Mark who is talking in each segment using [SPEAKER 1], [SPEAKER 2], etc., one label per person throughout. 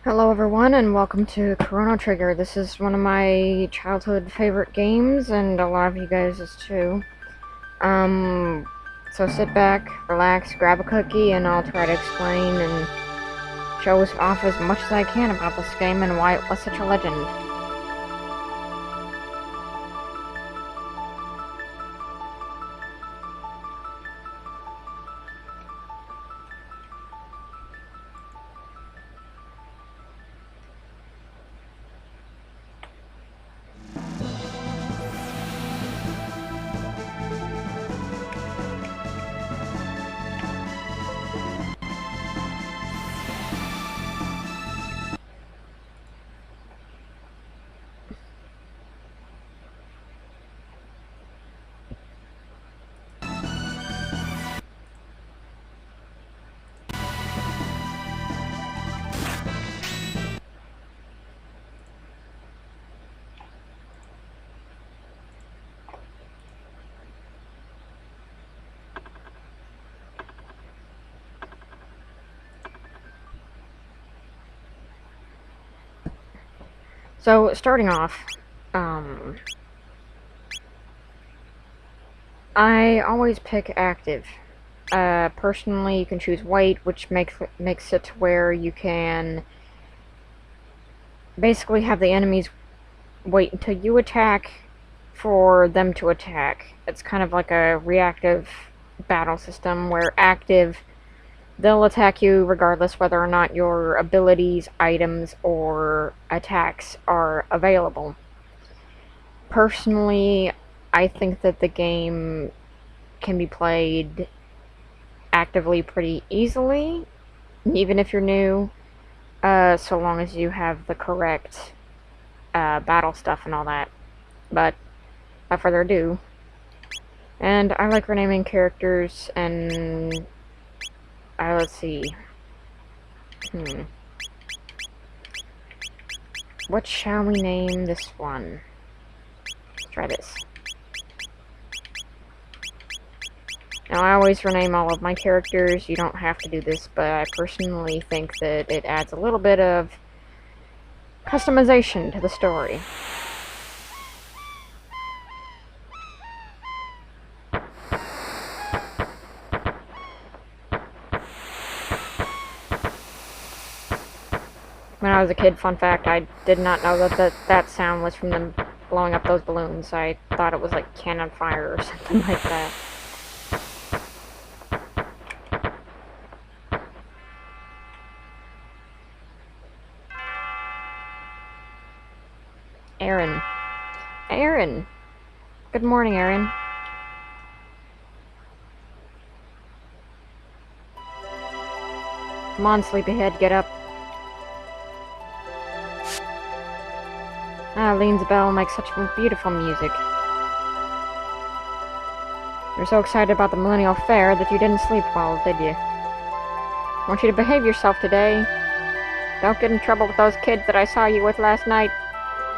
[SPEAKER 1] Hello everyone and welcome to Chrono Trigger. This is one of my childhood favorite games and a lot of you guys is too. So sit back, relax, grab a cookie, and I'll try to explain and show off as much as I can about this game and why it was such a legend. So, starting off, I always pick active. Personally, you can choose wait, which makes it to where you can basically have the enemies wait until you attack for them to attack. It's kind of like a reactive battle system where active, they'll attack you regardless whether or not your abilities, items, or attacks are available. Personally, I think that the game can be played actively pretty easily, even if you're new, so long as you have the correct battle stuff and all that. But without further ado, and I like renaming characters, and let's see. What shall we name this one? Let's try this. Now, I always rename all of my characters. You don't have to do this, but I personally think that it adds a little bit of customization to the story. When I was a kid, fun fact, I did not know that sound was from them blowing up those balloons. I thought it was like cannon fire or something like that. Aaron. Aaron! Good morning, Aaron. Come on, sleepyhead, get up. Lean's bell makes such beautiful music. You're so excited about the Millennial Fair that you didn't sleep well, did you? I want you to behave yourself today. Don't get in trouble with those kids that I saw you with last night.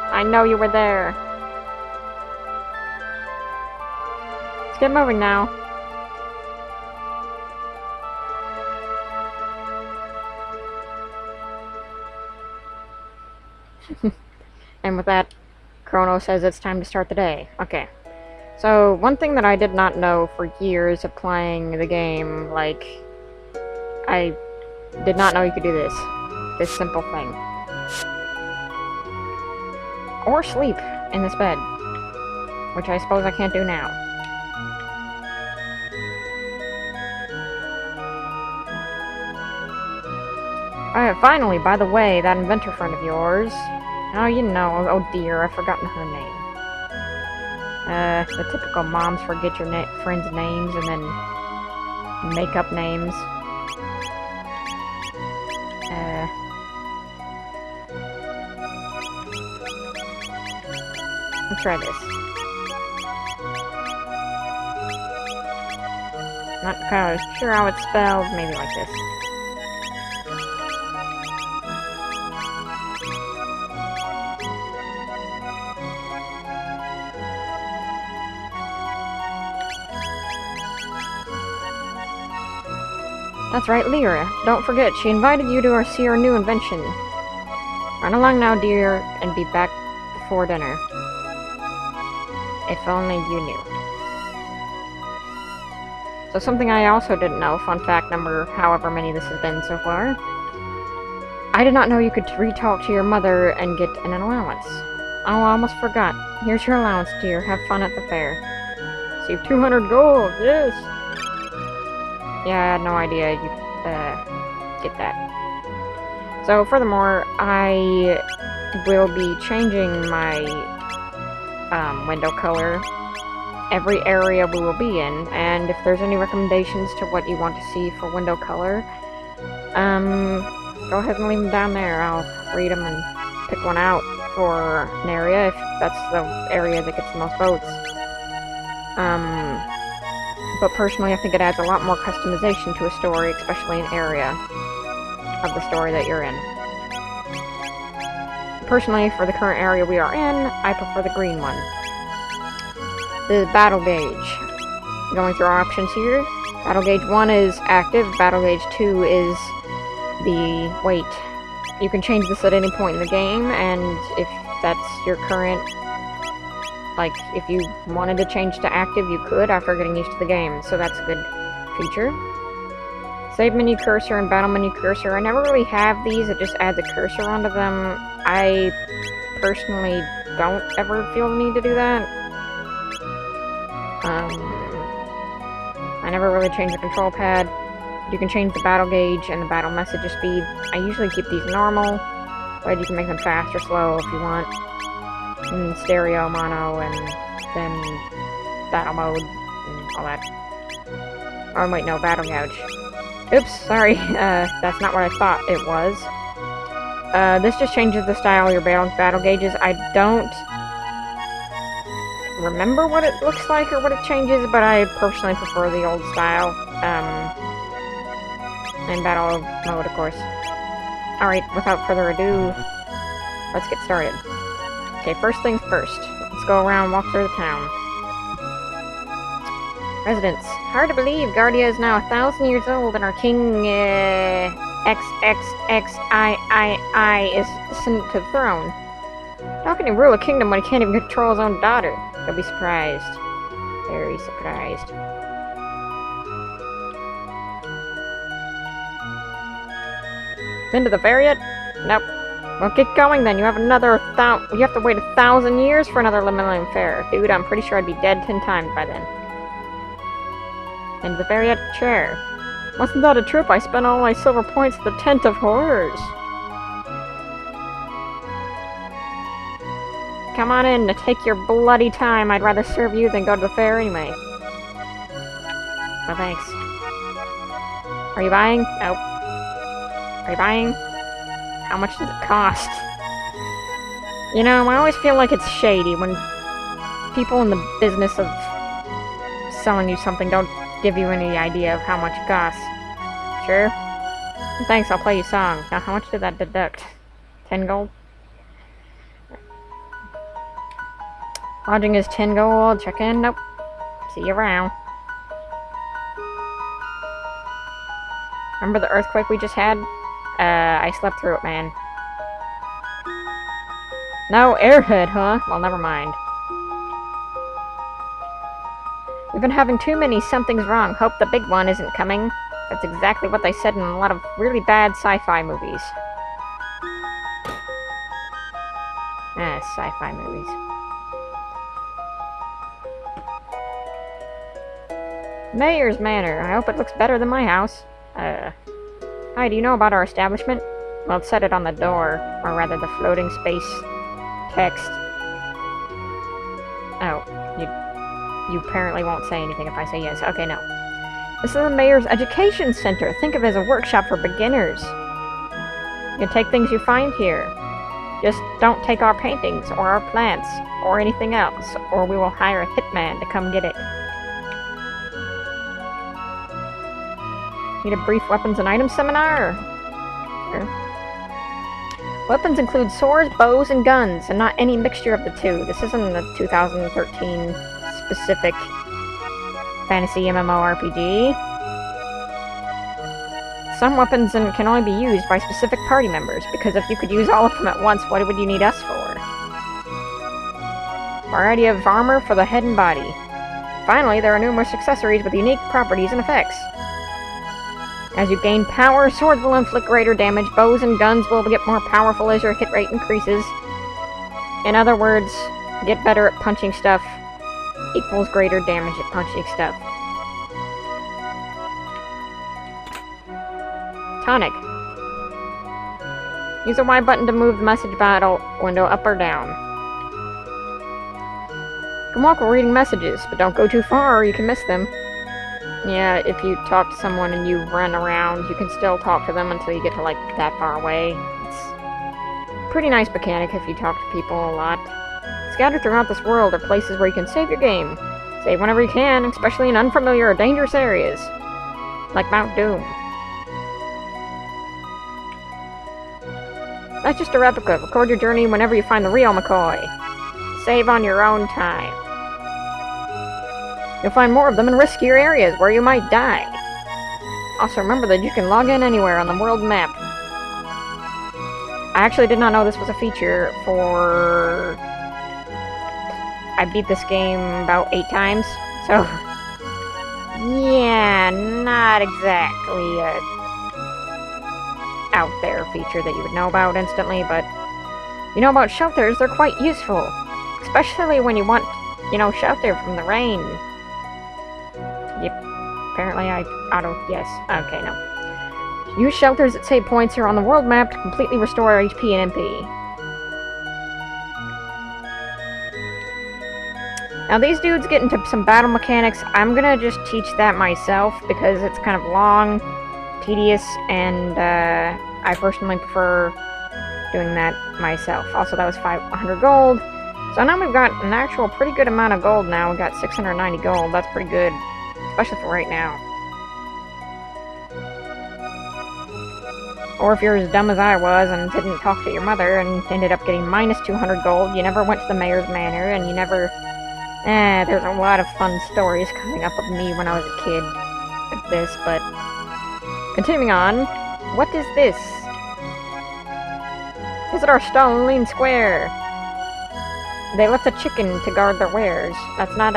[SPEAKER 1] I know you were there. Let's get moving now. And with that, Chrono says it's time to start the day. Okay. So, one thing that I did not know for years of playing the game, like, I did not know you could do this. This simple thing. Or sleep in this bed. Which I suppose I can't do now. Finally, by the way, that inventor friend of yours... Oh, you know, oh dear, I've forgotten her name. The typical moms forget your friends' names and then make up names. Let's try this. Not kind of sure how it's spelled, maybe like this. That's right, Lyra. Don't forget, she invited you to see her new invention. Run along now, dear, and be back before dinner. If only you knew. So something I also didn't know, fun fact number however many this has been so far. I did not know you could re-talk to your mother and get an allowance. Oh, I almost forgot. Here's your allowance, dear. Have fun at the fair. Save 200 gold, yes! Yeah, I had no idea you get that. So, furthermore, I will be changing my window color every area we will be in, and if there's any recommendations to what you want to see for window color, go ahead and leave them down there. I'll read them and pick one out for an area if that's the area that gets the most votes. But personally, I think it adds a lot more customization to a story, especially an area of the story that you're in. Personally, for the current area we are in, I prefer the green one. The battle gauge. Going through our options here. Battle gauge 1 is active, battle gauge 2 is the weight. You can change this at any point in the game, and if that's your current, like, if you wanted to change to active, you could after getting used to the game, so that's a good feature. Save menu cursor and battle menu cursor. I never really have these, it just adds a cursor onto them. I personally don't ever feel the need to do that. I never really change the control pad. You can change the battle gauge and the battle message speed. I usually keep these normal, but you can make them fast or slow if you want. And stereo, mono, and then battle mode, and all that. Oh wait, no, battle gauge. Oops, sorry, that's not what I thought it was. This just changes the style of your battle gauges. I don't remember what it looks like or what it changes, but I personally prefer the old style. And battle mode, of course. Alright, without further ado, let's get started. Okay, first things first. Let's go around and walk through the town. Residents. Hard to believe Guardia is now 1,000 years old and our king, XXXIII is descendant to the throne. How can he rule a kingdom when he can't even control his own daughter? You'll be surprised. Very surprised. Been to the fair yet? Nope. Well, get going then. You have you have to wait 1,000 years for another Millennium Fair. Dude, I'm pretty sure I'd be dead 10 times by then. Been to the fair yet? Chair. Wasn't that a trip? I spent all my silver points at the Tent of Horrors. Come on in, take your bloody time. I'd rather serve you than go to the fair anyway. Well, thanks. Are you buying? Nope. Are you buying? How much does it cost? You know, I always feel like it's shady when people in the business of selling you something don't give you any idea of how much it costs. Sure? Thanks, I'll play you a song. Now, how much did that deduct? 10 gold? Lodging is 10 gold. Check in. Nope. See you around. Remember the earthquake we just had? I slept through it, man. No, airhead, huh? Well, never mind. We've been having too many something's wrong. Hope the big one isn't coming. That's exactly what they said in a lot of really bad sci-fi movies. Sci-fi movies. Mayor's Manor. I hope it looks better than my house. Hi, do you know about our establishment? Well, it said it on the door, or rather the floating space text. Oh, you apparently won't say anything if I say yes. Okay, no. This is the Mayor's Education Center. Think of it as a workshop for beginners. You can take things you find here. Just don't take our paintings, or our plants, or anything else, or we will hire a hitman to come get it. Need a brief weapons and items seminar? Sure. Weapons include swords, bows, and guns, and not any mixture of the two. This isn't a 2013 specific fantasy MMORPG. some weapons can only be used by specific party members, because if you could use all of them at once, what would you need us for? Variety of armor for the head and body. Finally, there are numerous accessories with unique properties and effects. As you gain power, swords will inflict greater damage, bows and guns will get more powerful as your hit rate increases. In other words, get better at punching stuff equals greater damage at punching stuff. Tonic. Use the Y button to move the message battle window up or down. You can walk while reading messages, but don't go too far or you can miss them. Yeah, if you talk to someone and you run around, you can still talk to them until you get to, like, that far away. It's a pretty nice mechanic if you talk to people a lot. Scattered throughout this world are places where you can save your game. Save whenever you can, especially in unfamiliar or dangerous areas. Like Mount Doom. That's just a replica. Record your journey whenever you find the real McCoy. Save on your own time. You'll find more of them in riskier areas where you might die. Also remember that you can log in anywhere on the world map. I actually did not know this was a feature for... I beat this game about 8 times, so... yeah, not exactly a out there feature that you would know about instantly, but... you know about shelters, they're quite useful. Especially when you want, shelter from the rain. Yep. Apparently I yes. Okay, no. Use shelters at save points here on the world map to completely restore HP and MP. Now these dudes get into some battle mechanics. I'm gonna just teach that myself because it's kind of long, tedious, and I personally prefer doing that myself. Also, that was 500 gold. So now we've got an actual pretty good amount of gold now. We got 690 gold. That's pretty good. Especially for right now. Or if you're as dumb as I was and didn't talk to your mother and ended up getting minus 200 gold, you never went to the mayor's manor, and you never... there's a lot of fun stories coming up of me when I was a kid with this, but... continuing on, what is this? Visit our stall in Lean Square. They left a chicken to guard their wares. That's not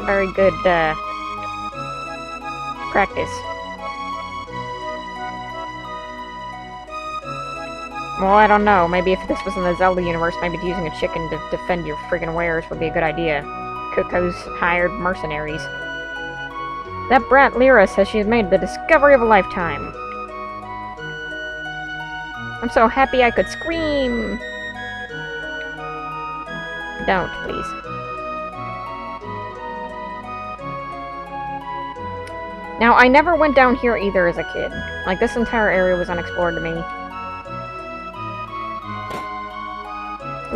[SPEAKER 1] very good, practice. Well, I don't know. Maybe if this was in the Zelda universe, maybe using a chicken to defend your friggin' wares would be a good idea. Coco's hired mercenaries. That brat Lyra says she has made the discovery of a lifetime. I'm so happy I could scream! Don't, please. Now, I never went down here either as a kid. Like, this entire area was unexplored to me.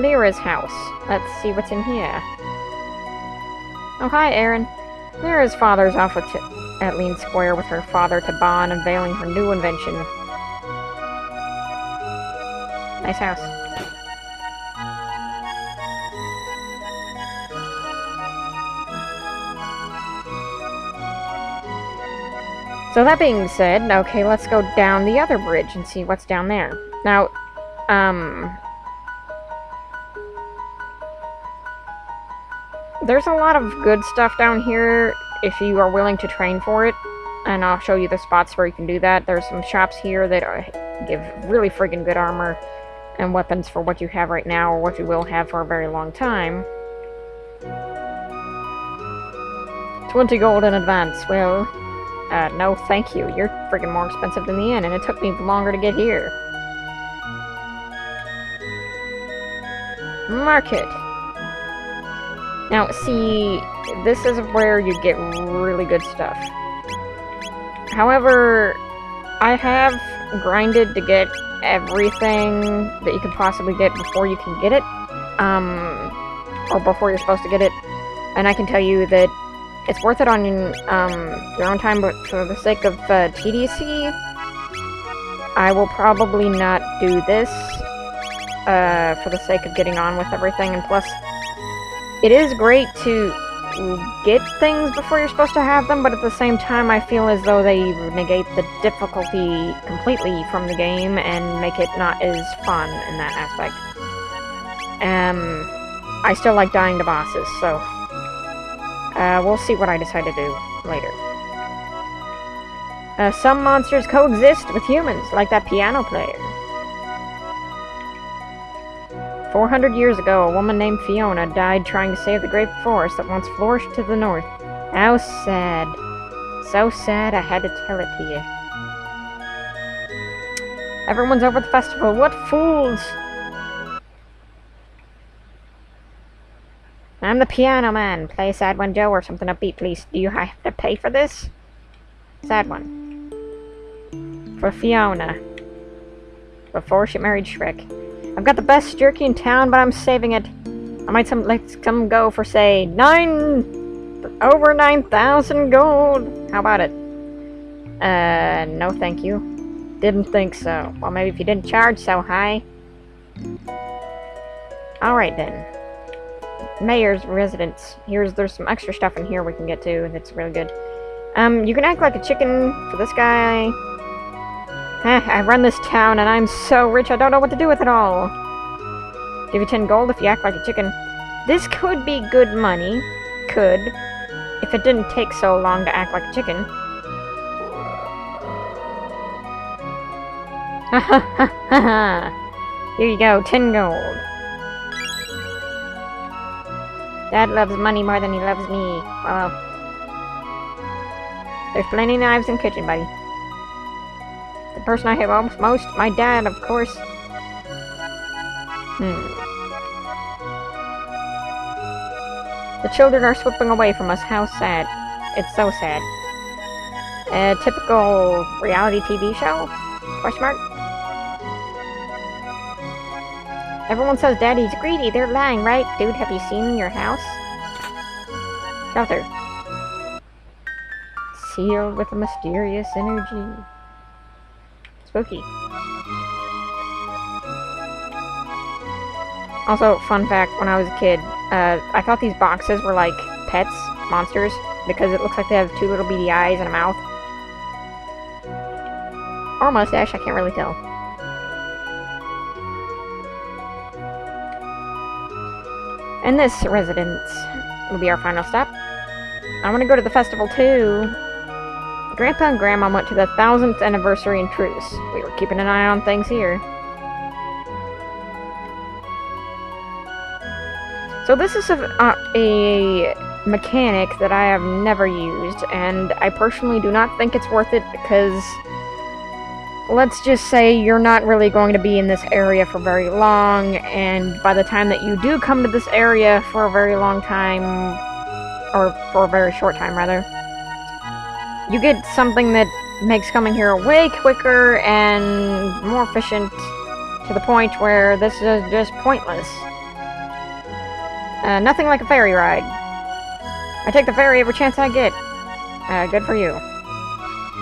[SPEAKER 1] Lyra's house. Let's see what's in here. Oh, hi, Aaron. Lyra's father's off at Lean Square with her father Taban unveiling her new invention. Nice house. So that being said, okay, let's go down the other bridge and see what's down there. Now, there's a lot of good stuff down here if you are willing to train for it, and I'll show you the spots where you can do that. There's some shops here that give really friggin' good armor and weapons for what you have right now, or what you will have for a very long time. 20 gold in advance. Well, no thank you. You're friggin' more expensive than the inn, and it took me longer to get here. Market. Now, see, this is where you get really good stuff. However, I have grinded to get everything that you could possibly get before you can get it. Or before you're supposed to get it. And I can tell you that it's worth it on your own time, but for the sake of tediacy, I will probably not do this for the sake of getting on with everything. And plus, it is great to get things before you're supposed to have them, but at the same time I feel as though they negate the difficulty completely from the game and make it not as fun in that aspect. I still like dying to bosses, so we'll see what I decide to do later. Some monsters coexist with humans, like that piano player. 400 years ago, a woman named Fiona died trying to save the great forest that once flourished to the north. How sad. So sad I had to tell it to you. Everyone's over at the festival. What fools! I'm the piano man. Play a sad one, Joe, or something upbeat, please. Do you have to pay for this? Sad one. For Fiona. Before she married Shrek. I've got the best jerky in town, but I'm saving it. I might let some go for, say, over 9,000 gold. How about it? No thank you. Didn't think so. Well, maybe if you didn't charge so high. Alright then. Mayor's residence. There's some extra stuff in here we can get to, and it's really good. You can act like a chicken for this guy. I run this town, and I'm so rich I don't know what to do with it all. Give you 10 gold if you act like a chicken. This could be good money. Could. If it didn't take so long to act like a chicken. Ha ha ha ha! Here you go, 10 gold. Dad loves money more than he loves me. Well, there's plenty of knives in the kitchen, buddy. The person I hate most? My dad, of course. The children are slipping away from us. How sad. It's so sad. A typical reality TV show? Question mark? Everyone says Daddy's greedy. They're lying, right? Dude, have you seen your house? Shelter. Sealed with a mysterious energy. Spooky. Also, fun fact, when I was a kid, I thought these boxes were like pets, monsters, because it looks like they have two little beady eyes and a mouth. Or a mustache, I can't really tell. And this residence will be our final stop. I want to go to the festival too. Grandpa and Grandma went to the 1000th anniversary in Truce. We were keeping an eye on things here. So this is a mechanic that I have never used, and I personally do not think it's worth it because, let's just say you're not really going to be in this area for very long, and by the time that you do come to this area for a very long time, or for a very short time rather, you get something that makes coming here way quicker and more efficient to the point where this is just pointless. Nothing like a ferry ride. I take the ferry every chance I get. Good for you.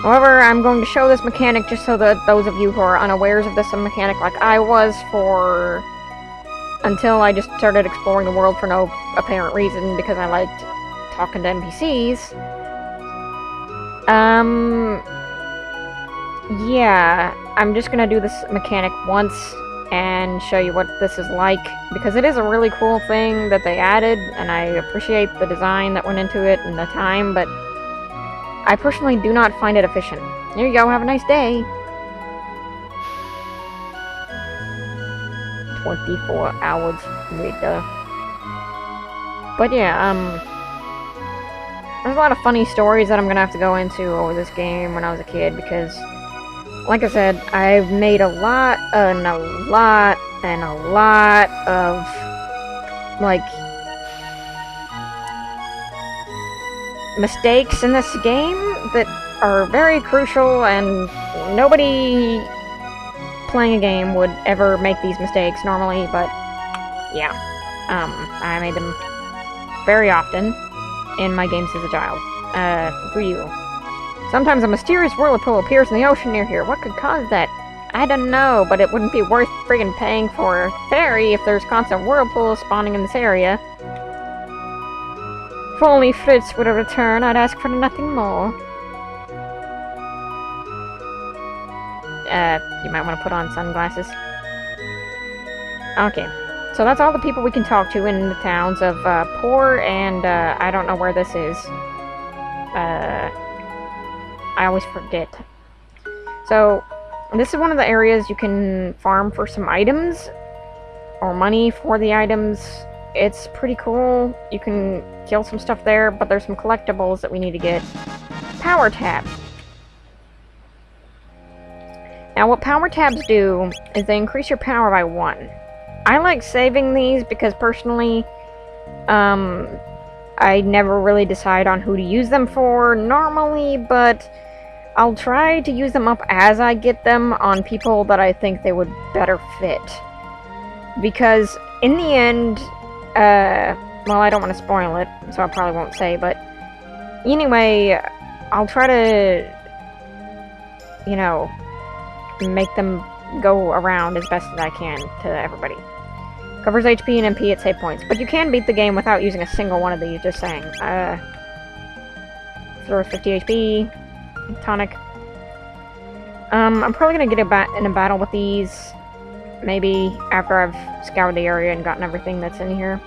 [SPEAKER 1] However, I'm going to show this mechanic just so that those of you who are unawares of this mechanic like I was for... until I just started exploring the world for no apparent reason because I liked talking to NPCs. Yeah, I'm just gonna do this mechanic once and show you what this is like, because it is a really cool thing that they added, and I appreciate the design that went into it and the time, but I personally do not find it efficient. Here you go, have a nice day. 24 hours later. But yeah, there's a lot of funny stories that I'm gonna have to go into over this game when I was a kid, because, like I said, I've made a lot of, like, mistakes in this game that are very crucial, and nobody playing a game would ever make these mistakes normally, but yeah, I made them very often in my games as a child. Who are you? Sometimes a mysterious whirlpool appears in the ocean near here. What could cause that? I don't know, but it wouldn't be worth friggin' paying for a ferry if there's constant whirlpools spawning in this area. If only Fritz would return, I'd ask for nothing more. You might want to put on sunglasses. Okay, so that's all the people we can talk to in the towns of Poor and I don't know where this is. I always forget. So, this is one of the areas you can farm for some items, or money for the items. It's pretty cool. You can kill some stuff there, but there's some collectibles that we need to get. Power tabs. Now, what power tabs do is they increase your power by 1. I like saving these because personally, I never really decide on who to use them for normally, but I'll try to use them up as I get them on people that I think they would better fit. Because in the end, well, I don't want to spoil it, so I probably won't say, but anyway, I'll try to, you know, make them go around as best as I can to everybody. Covers HP and MP at save points, but you can beat the game without using a single one of these, just saying. Throws 50 HP. Tonic. I'm probably gonna get in a battle with these, maybe after I've scoured the area and gotten everything that's in here.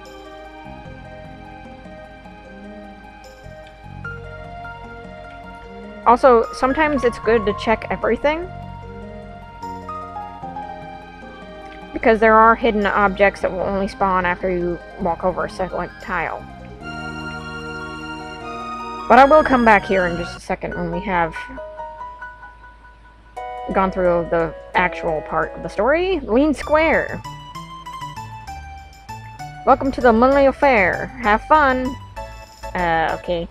[SPEAKER 1] Also, sometimes it's good to check everything, because there are hidden objects that will only spawn after you walk over a select tile. But I will come back here in just a second when we have gone through the actual part of the story. Lean Square. Welcome to the Monthly Fair. Have fun. Okay.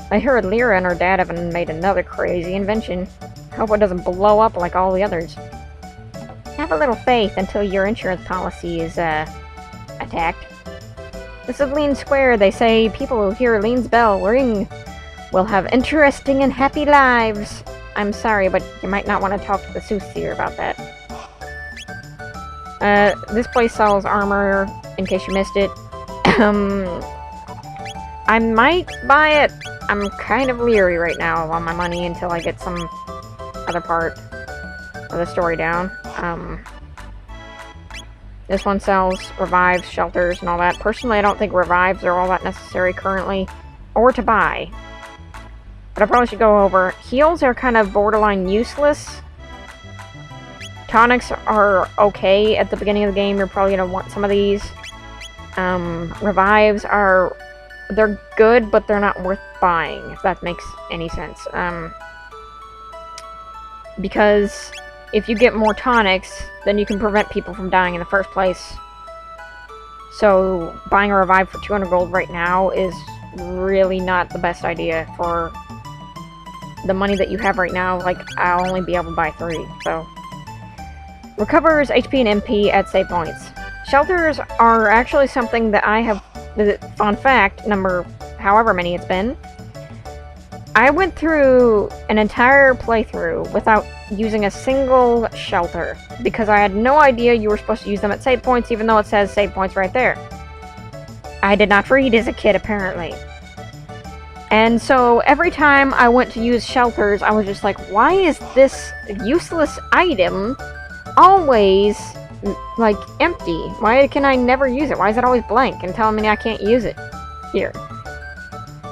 [SPEAKER 1] I heard Lyra and her dad have made another crazy invention. Hope it doesn't blow up like all the others. Have a little faith until your insurance policy is, attacked. This is Lean Square. They say people who hear Lean's bell ring will have interesting and happy lives. I'm sorry, but you might not want to talk to the soothsayer about that. This place sells armor, in case you missed it. I might buy it. I'm kind of leery right now on my money until I get some other part of the story down. This one sells revives, shelters, and all that. Personally, I don't think revives are all that necessary currently, or to buy. But I probably should go over. Heals are kind of borderline useless. Tonics are okay at the beginning of the game. You're probably going to want some of these. Revives are... they're good, but they're not worth buying, if that makes any sense. Because if you get more tonics, then you can prevent people from dying in the first place. So, buying a revive for 200 gold right now is really not the best idea for the money that you have right now. Like, I'll only be able to buy 3, so... Recovers HP and MP at save points. Shelters are actually something that I have... Fun fact, number however many it's been, I went through an entire playthrough without using a single shelter, because I had no idea you were supposed to use them at save points, even though it says save points right there. I did not read as a kid, apparently. And so, every time I went to use shelters, I was just like, why is this useless item always, like, empty? Why can I never use it? Why is it always blank and telling me I can't use it here?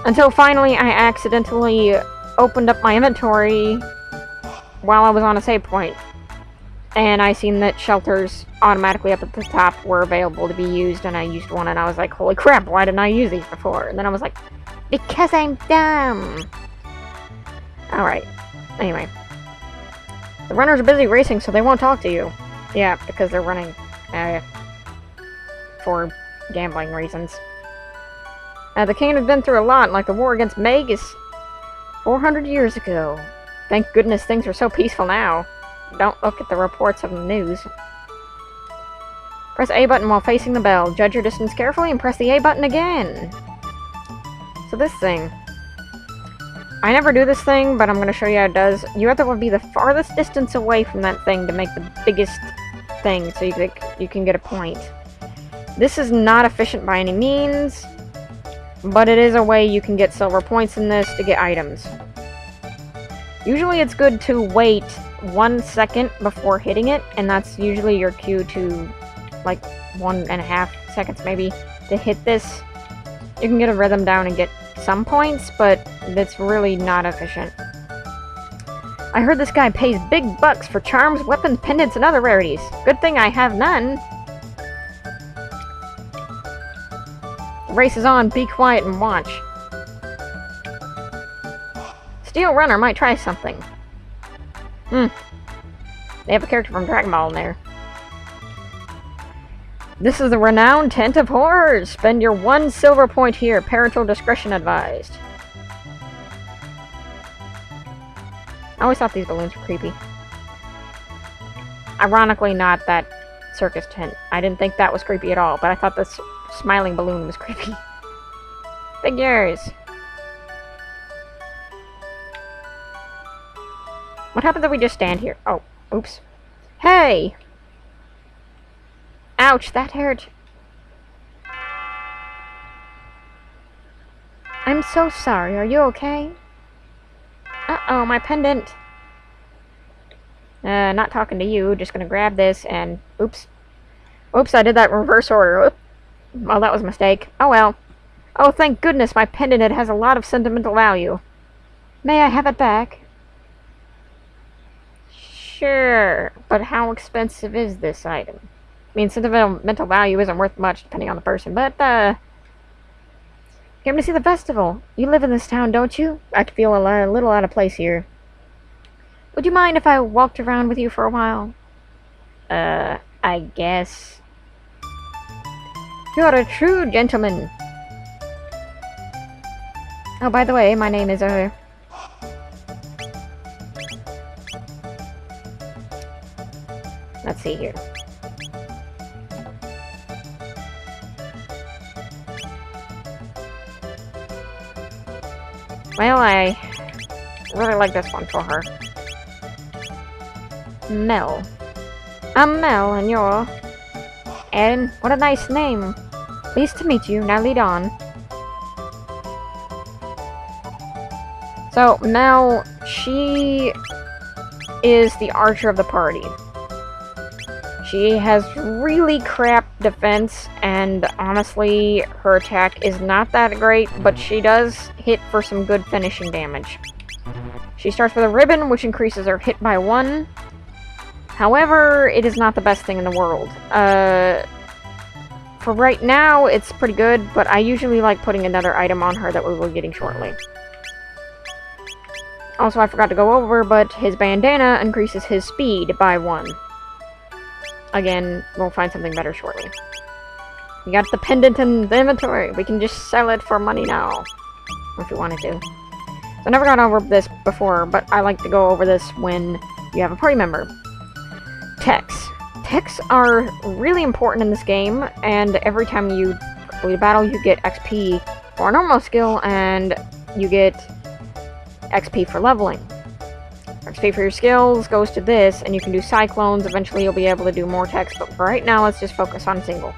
[SPEAKER 1] Until finally I accidentally opened up my inventory while I was on a save point. And I seen that shelters automatically up at the top were available to be used, and I used one, and I was like, holy crap, why didn't I use these before? And then I was like, because I'm dumb! Alright. Anyway. The runners are busy racing, so they won't talk to you. Yeah, because they're running, for gambling reasons. The king has been through a lot, like the war against Magus 400 years ago. Thank goodness things are so peaceful now. Don't look at the reports of the news. Press A button while facing the bell. Judge your distance carefully and press the A button again. So this thing. I never do this thing, but I'm going to show you how it does. You have to be the farthest distance away from that thing to make the biggest thing, so you can get a point. This is not efficient by any means, but it is a way you can get silver points in this to get items. Usually it's good to wait 1 second before hitting it, and that's usually your cue to, like, 1.5 seconds maybe, to hit this. You can get a rhythm down and get some points, but it's really not efficient. I heard this guy pays big bucks for charms, weapons, pendants, and other rarities. Good thing I have none. The race is on, be quiet and watch. Steel Runner might try something. They have a character from Dragon Ball in there. This is the renowned Tent of Horrors. Spend your 1 silver point here. Parental discretion advised. I always thought these balloons were creepy. Ironically, not that circus tent. I didn't think that was creepy at all, but I thought this smiling balloon was creepy. Figures. What happens if we just stand here? Oh, oops. Hey! Ouch, that hurt. I'm so sorry. Are you okay? Uh-oh, my pendant. Not talking to you. Just gonna grab this and... Oops. Oops, I did that in reverse order. Well, that was a mistake. Oh well. Oh, thank goodness, my pendant, it has a lot of sentimental value. May I have it back? Sure, but how expensive is this item? I mean, sentimental value isn't worth much depending on the person, but, came to see the festival. You live in this town, don't you? I feel a little out of place here. Would you mind if I walked around with you for a while? I guess. You're a true gentleman. Oh, by the way, my name is, let's see here. Well, I really like this one for her. Mel. I'm Mel, and you're... Aaron, what a nice name. Pleased to meet you. Now lead on. So, Mel, she is the archer of the party. She has really crap defense, and honestly, her attack is not that great, but she does hit for some good finishing damage. She starts with a ribbon, which increases her hit by 1. However, it is not the best thing in the world. For right now, it's pretty good, but I usually like putting another item on her that we will be getting shortly. Also, I forgot to go over, but his bandana increases his speed by 1. Again, we'll find something better shortly. We got the pendant in the inventory. We can just sell it for money now, if we wanted to. So I never got over this before, but I like to go over this when you have a party member. Techs. Techs are really important in this game, and every time you complete a battle, you get XP for a normal skill, and you get XP for leveling. XP for your skills goes to this, and you can do cyclones. Eventually you'll be able to do more techs, but for right now, let's just focus on single.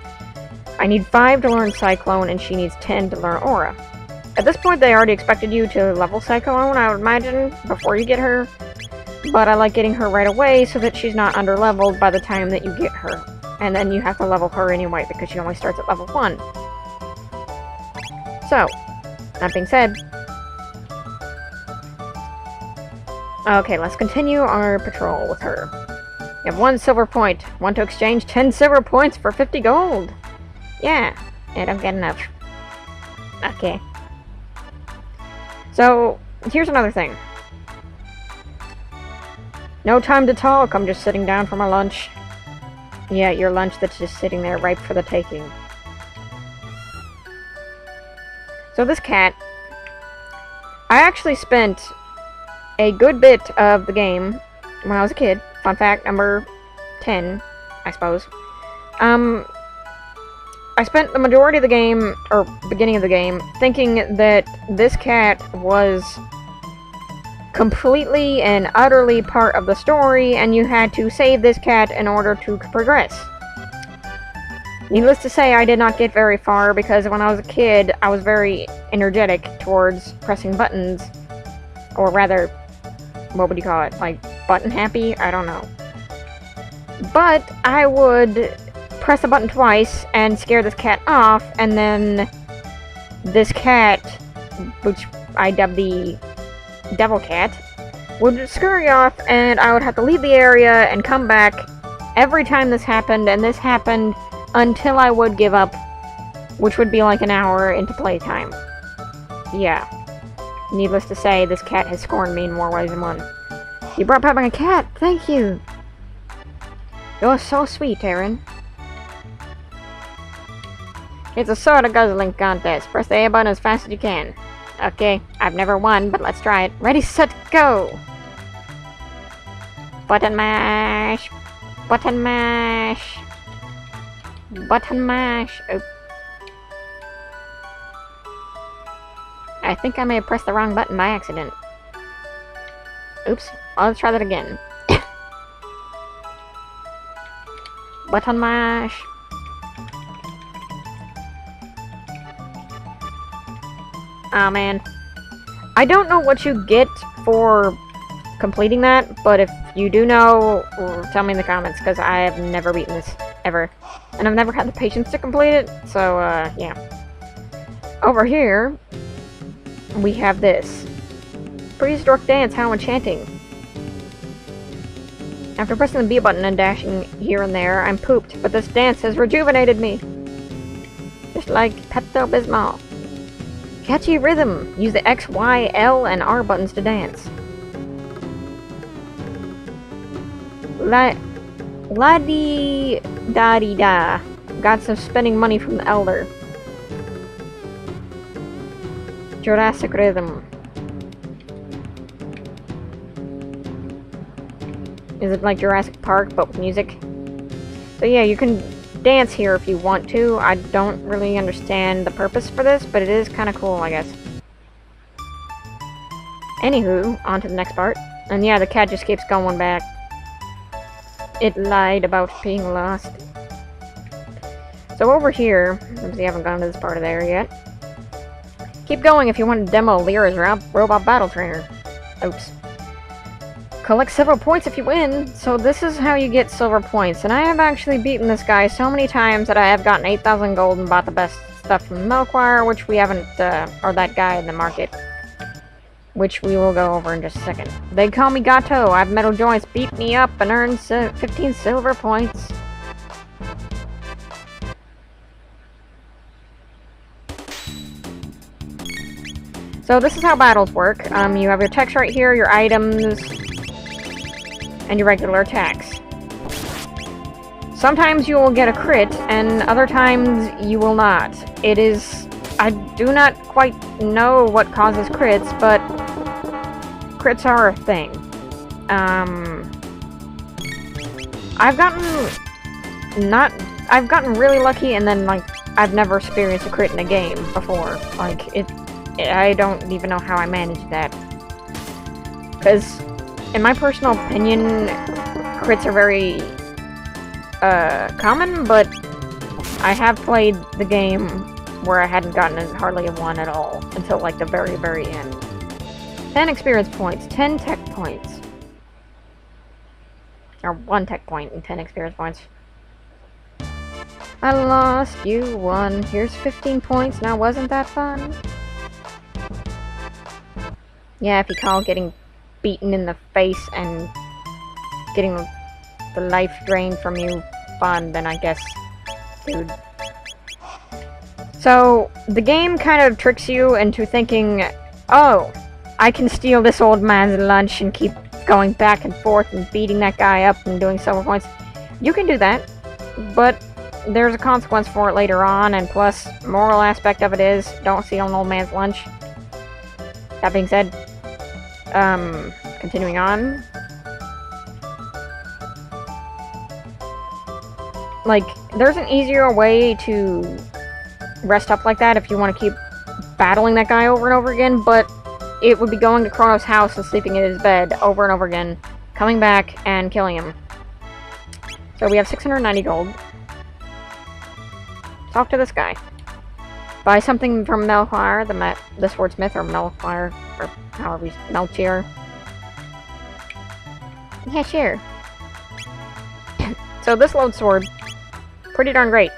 [SPEAKER 1] I need 5 to learn cyclone, and she needs 10 to learn aura. At this point, they already expected you to level cyclone, I would imagine, before you get her. But I like getting her right away so that she's not under-leveled by the time that you get her. And then you have to level her anyway, because she only starts at level 1. So, that being said... Okay, let's continue our patrol with her. You have 1 silver point. Want to exchange 10 silver points for 50 gold? Yeah, I don't get enough. Okay. So, here's another thing. No time to talk, I'm just sitting down for my lunch. Yeah, your lunch that's just sitting there ripe for the taking. So this cat... I actually spent a good bit of the game when I was a kid. Fun fact number 10, I suppose. I spent the majority of the game, or beginning of the game, thinking that this cat was completely and utterly part of the story, and you had to save this cat in order to progress. Needless to say, I did not get very far because when I was a kid, I was very energetic towards pressing buttons. Or rather, what would you call it? Like, button happy? I don't know. But I would press a button twice and scare this cat off, and then this cat, which I dubbed the devil cat, would scurry off, and I would have to leave the area and come back every time this happened, and this happened until I would give up, which would be like an hour into playtime. Yeah. Needless to say, this cat has scorned me in more ways than one. You brought back my cat! Thank you! You're so sweet, Aaron. It's a soda guzzling contest. Press the A button as fast as you can. Okay, I've never won, but let's try it. Ready, set, go! Button mash! Button mash! Button mash! Oh. I think I may have pressed the wrong button by accident. Oops. Let's try that again. Button mash! Aw, man. I don't know what you get for completing that, but if you do know, tell me in the comments, because I have never beaten this, ever. And I've never had the patience to complete it, so, yeah. Over here, we have this. Prehistoric dance, how enchanting. After pressing the B button and dashing here and there, I'm pooped, but this dance has rejuvenated me. Just like Pepto-Bismol. Catchy rhythm. Use the X, Y, L, and R buttons to dance. La-dee-da-dee-da. Got some spending money from the elder. Jurassic rhythm. Is it like Jurassic Park, but with music? So yeah, you can dance here if you want to. I don't really understand the purpose for this, but it is kind of cool, I guess. Anywho, on to the next part. And yeah, the cat just keeps going back. It lied about being lost. So over here, since we haven't gone to this part of the area yet, keep going if you want to demo Lyra's robot battle trainer. Oops. Collect silver points if you win. So this is how you get silver points. And I have actually beaten this guy so many times that I have gotten 8,000 gold and bought the best stuff from the Melkwire, which we haven't, or that guy in the market. Which we will go over in just a second. They call me Gato. I have metal joints. Beat me up and earn 15 silver points. So this is how battles work. You have your text right here, your items, and your regular attacks. Sometimes you will get a crit, and other times you will not. It is... I do not quite know what causes crits, but crits are a thing. I've gotten really lucky, and then, like, I've never experienced a crit in a game before. Like, I don't even know how I managed that. Because, in my personal opinion, crits are very, common, but I have played the game where I hadn't gotten hardly a one at all until, like, the very, very end. 10 experience points, 10 tech points. Or 1 tech point and 10 experience points. I lost, you won. Here's 15 points, now wasn't that fun? Yeah, if you call getting beaten in the face and getting the life drained from you fun, then I guess, dude. So, the game kind of tricks you into thinking, oh, I can steal this old man's lunch and keep going back and forth and beating that guy up and doing silver points. You can do that, but there's a consequence for it later on, and plus, moral aspect of it is, don't steal an old man's lunch. That being said, continuing on. Like, there's an easier way to rest up like that if you want to keep battling that guy over and over again, but it would be going to Chrono's house and sleeping in his bed over and over again, coming back and killing him. So we have 690 gold. talk to this guy. Buy something from Melchior, the swordsmith, or Melchior, or however you... Melchior. Yeah, sure. So this loadsword, pretty darn great.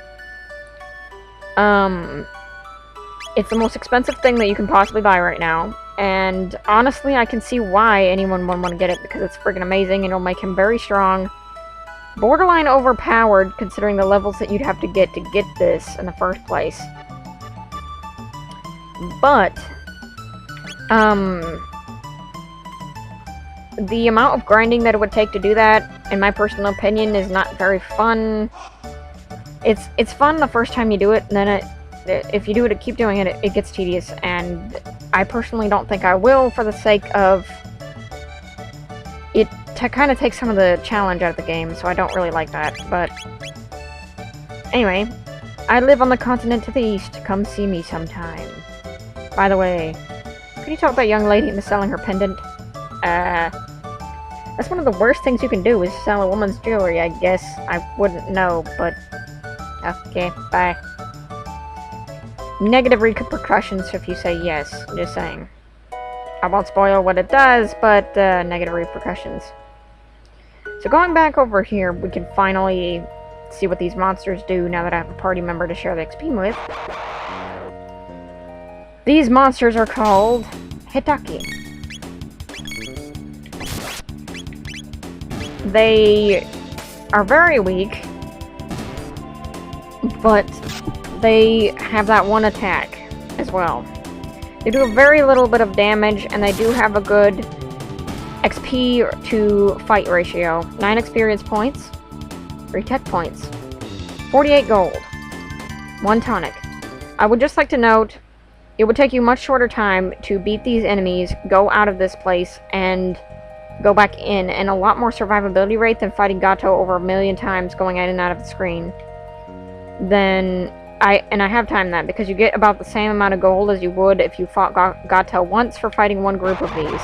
[SPEAKER 1] It's the most expensive thing that you can possibly buy right now. And honestly, I can see why anyone would want to get it, because it's freaking amazing and it'll make him very strong. Borderline overpowered, considering the levels that you'd have to get this in the first place. But, the amount of grinding that it would take to do that, in my personal opinion, is not very fun. It's fun the first time you do it, and then if you do it, keep doing it, it gets tedious, and I personally don't think I will, for the sake of it kind of takes some of the challenge out of the game, so I don't really like that. But anyway, I live on the continent to the east. Come see me sometime. By the way, could you talk about young lady into selling her pendant? That's one of the worst things you can do, is sell a woman's jewelry, I guess. I wouldn't know, but... Okay, bye. Negative repercussions if you say yes, I'm just saying. I won't spoil what it does, but negative repercussions. So going back over here, we can finally see what these monsters do now that I have a party member to share the XP with. These monsters are called Hitaki. They are very weak, but they have that one attack as well. They do a very little bit of damage, and they do have a good XP to fight ratio. 9 experience points, 3 tech points, 48 gold, 1 tonic. I would just like to note, it would take you much shorter time to beat these enemies, go out of this place, and go back in, and a lot more survivability rate than fighting Gato over a million times going in and out of the screen. I have timed that, because you get about the same amount of gold as you would if you fought Gato once for fighting one group of these.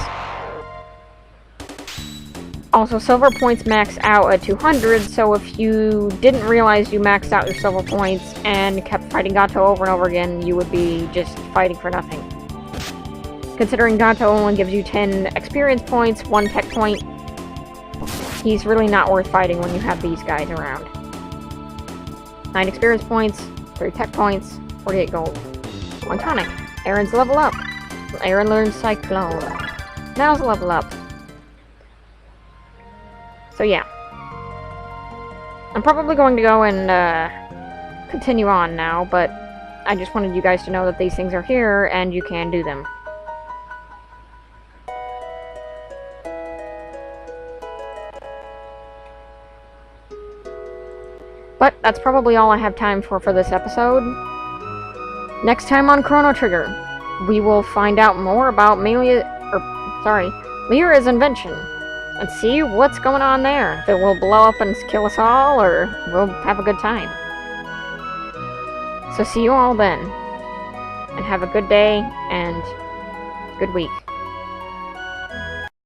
[SPEAKER 1] Also, silver points max out at 200, so if you didn't realize you maxed out your silver points and kept fighting Gato over and over again, you would be just fighting for nothing. Considering Gato only gives you 10 experience points, 1 tech point, he's really not worth fighting when you have these guys around. 9 experience points, 3 tech points, 48 gold. 1 tonic. Aaron's level up. Aaron learns Cyclone. Now's level up. So yeah. I'm probably going to go and continue on now, but I just wanted you guys to know that these things are here and you can do them. But that's probably all I have time for this episode. Next time on Chrono Trigger, we will find out more about Lyra's invention, and see what's going on there. If it will blow up and kill us all, or we'll have a good time. So see you all then, and have a good day, and good week.